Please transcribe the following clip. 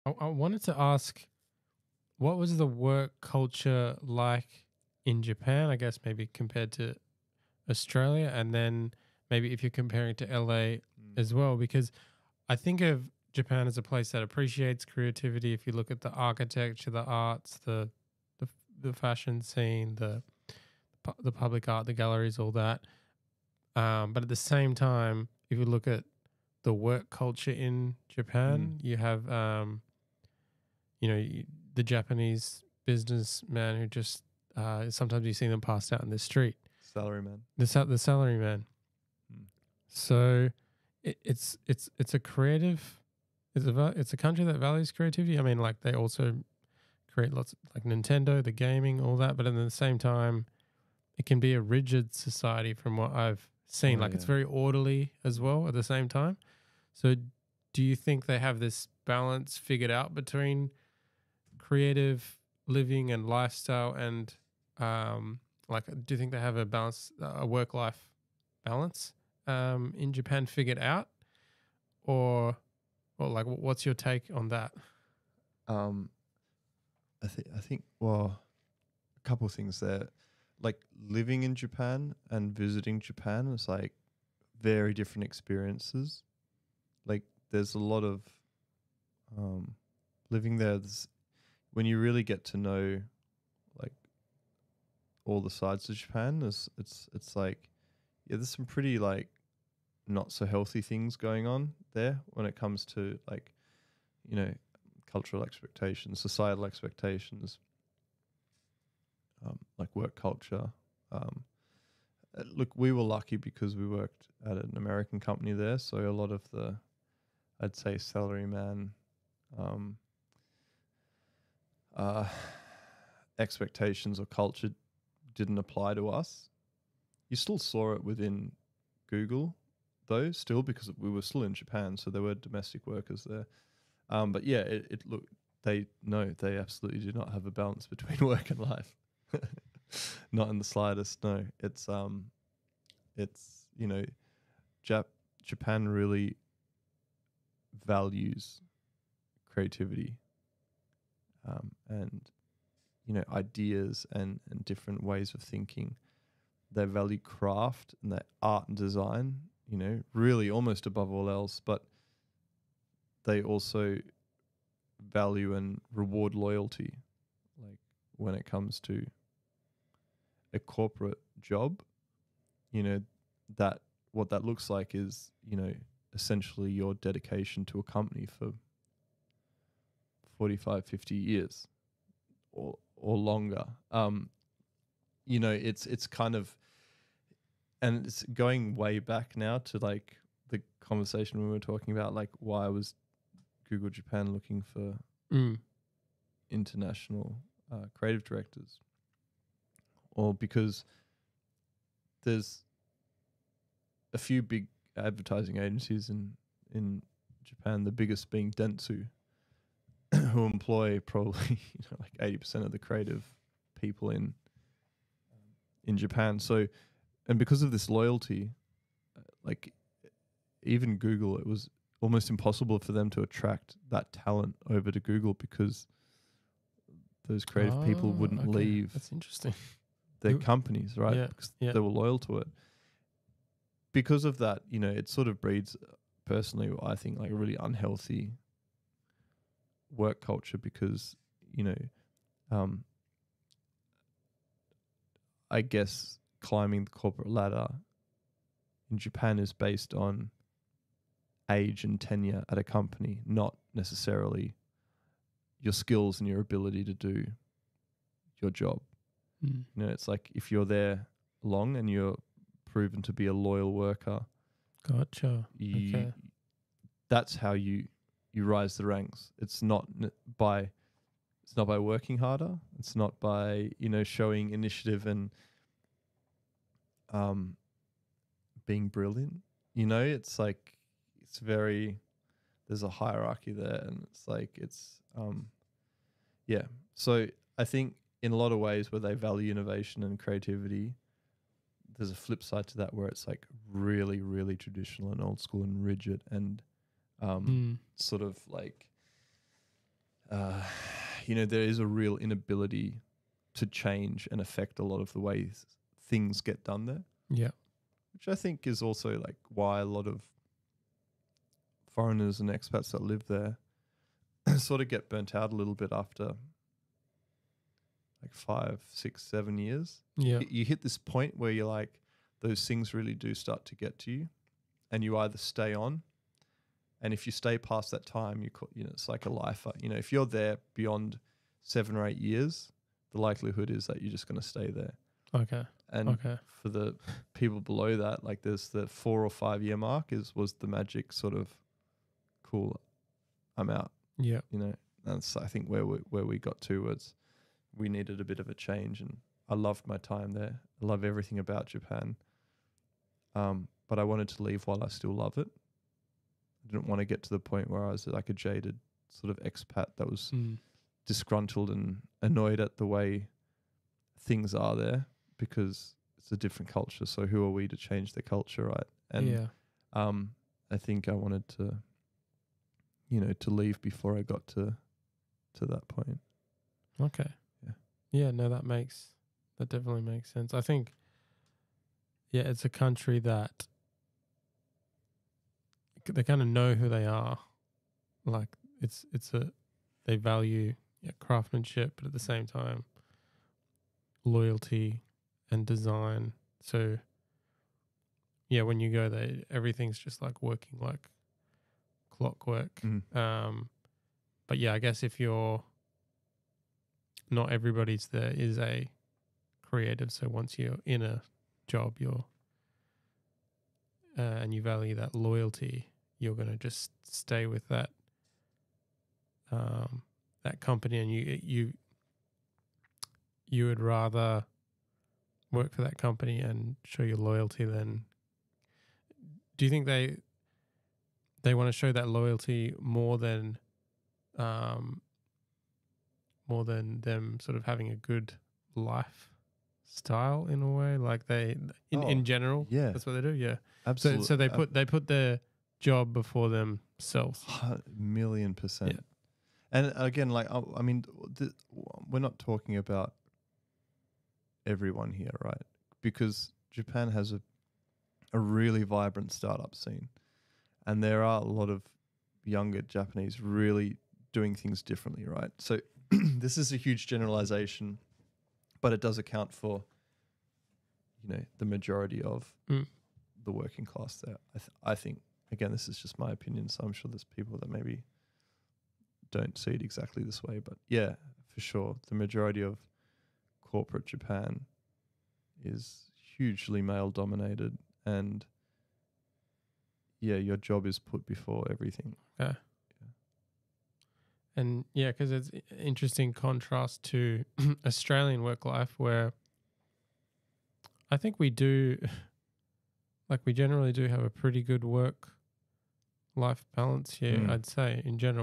I wanted to ask, what was the work culture like in Japan? I guess maybe compared to Australia, and then maybe if you're comparing to LA Mm. as well, because I think of Japan as a place that appreciates creativity. If you look at the architecture, the arts, the, the fashion scene, the public art, the galleries, all that. But at the same time, if you look at the work culture in Mm. Japan, you have the Japanese businessman who just sometimes you see them passed out in the street, Salaryman. the salary man. Mm. So it's a creative. It's a country that values creativity. I mean, like they also create lots of, like Nintendo, the gaming, all that. But at the same time, it can be a rigid society from what I've seen. Oh Like it's yeah. very orderly as well at the same time. So do you think they have this balance figured out between creative living and lifestyle and like do you think they have a balance, a work life balance in Japan figured out, or like what's your take on that? Um, I think well, a couple of things there. Like living in Japan and visiting Japan is like very different experiences. Like there's a lot of um, living there. When you really get to know like all the sides of Japan, it's like yeah, there's some pretty like not so healthy things going on there when it comes to like you know cultural expectations, societal expectations, like work culture. Um, Look, we were lucky because we worked at an American company there, so a lot of the, I'd say, salaryman um, uh, expectations or culture didn't apply to us. You still saw it within Google, though, still because we were still in Japan, so there were domestic workers there. But yeah, it looked. They absolutely do not have a balance between work and life. Not in the slightest. No, it's Japan really values creativity, and ideas and different ways of thinking. They value craft and their art and design. Really almost above all else. But they also value and reward loyalty. Like when it comes to a corporate job, you know, that what that looks like is, essentially your dedication to a company for 45, 50 years or longer. It's kind of, and it's going way back now to like the conversation we were talking about, like why was Google Japan looking for Mm. international creative directors, or because there's a few big advertising agencies in Japan, the biggest being Dentsu, who employ probably like 80% of the creative people in Japan. So, and because of this loyalty, like even Google, it was almost impossible for them to attract that talent over to Google because those creative people Oh, wouldn't okay, leave that's interesting. their companies, right? Yeah, Because yeah. they were loyal to it. Because of that, it sort of breeds, personally, I think, like a really unhealthy work culture because, um, I guess climbing the corporate ladder in Japan is based on age and tenure at a company, not necessarily your skills and your ability to do your job. Mm. It's like if you're there long and you're proven to be a loyal worker, Gotcha. you Okay. that's how you rise the ranks. It's not by working harder. It's not by showing initiative and being brilliant. It's like there's a hierarchy there, and it's like yeah. So I think in a lot of ways where they value innovation and creativity, there's a flip side to that where it's like really, really traditional and old school and rigid and Mm. sort of like there is a real inability to change and affect a lot of the ways things get done there, Yeah. which I think is also like why a lot of foreigners and expats that live there sort of get burnt out a little bit after like 5, 6, 7 years. Yeah. You hit this point where you're like, those things really do start to get to you, and you either stay on, and if you stay past that time, it's like a lifer. If you're there beyond 7 or 8 years, the likelihood is that you're just going to stay there. Okay. And for the people below that, like there's the 4 or 5 year mark was the magic sort of cool. I'm out. Yeah. That's I think where we got to was we needed a bit of a change, and I loved my time there. I love everything about Japan. But I wanted to leave while I still love it. I didn't want to get to the point where I was like a jaded sort of expat that was disgruntled and annoyed at the way things are there, because it's a different culture. So who are we to change the culture, right? And I think I wanted to, to leave before I got to that point. Okay. Yeah, no, that definitely makes sense. I think, it's a country that they kind of know who they are. Like they value craftsmanship, but at the same time, loyalty and design. So, when you go there, everything's just like working like clockwork. But I guess if you're not everybody's there is a creative. So once you're in a job, and you value that loyalty, you're going to just stay with that company, and you would rather work for that company and show your loyalty than. Do you think they want to show that loyalty more than them sort of having a good lifestyle in a way? Like in general, that's what they do. Yeah, absolutely. So they put their job before themselves. 1,000,000%. Yeah. And again, like I mean, we're not talking about everyone here, right? Because Japan has a really vibrant startup scene, and there are a lot of younger Japanese really doing things differently, right? So this is a huge generalization, but it does account for, the majority of the working class there. I think, again, this is just my opinion, so I'm sure there's people that maybe don't see it exactly this way, but yeah, for sure, the majority of corporate Japan is hugely male dominated, and your job is put before everything. Okay. And because it's interesting contrast to Australian work life, where I think we generally do have a pretty good work life balance here, I'd say, in general.